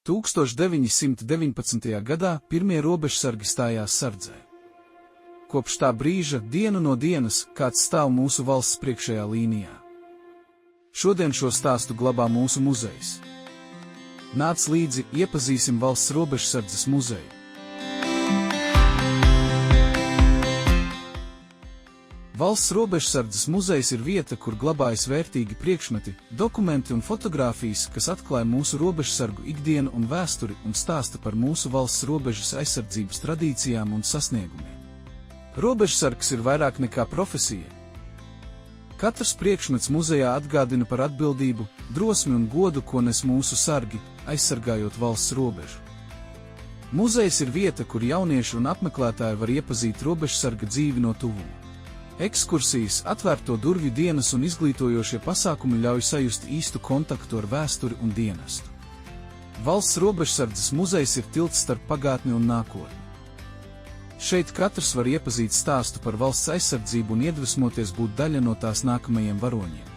1919. gadā pirmie robežsargi stājās sardzē. Kopš tā brīža dienu no dienas kāds stāv mūsu valsts priekšējā līnijā. Šodien šo stāstu glabā mūsu muzejs. Nāc līdzi, iepazīsim valsts robežsardzes muzeju. Valsts robežsardzes muzejs ir vieta, kur glabājas vērtīgi priekšmeti, dokumenti un fotogrāfijas, kas atklāja mūsu robežsargu ikdienu un vēsturi un stāsta par mūsu valsts robežas aizsardzības tradīcijām un sasniegumiem. Robežsargs ir vairāk nekā profesija. Katrs priekšmets muzejā atgādina par atbildību, drosmi un godu, ko nes mūsu sargi, aizsargājot valsts robežu. Muzejs ir vieta, kur jaunieši un apmeklētāji var iepazīt robežsarga dzīvi no tuvuma. Ekskursijas, atvērto durvju dienas un izglītojošie pasākumi ļauj sajust īstu kontaktu ar vēsturi un dienestu. Valsts robežsardzes muzejs ir tilts starp pagātni un nākotni. Šeit katrs var iepazīt stāstu par valsts aizsardzību un iedvesmoties būt daļa no tās nākamajiem varoņiem.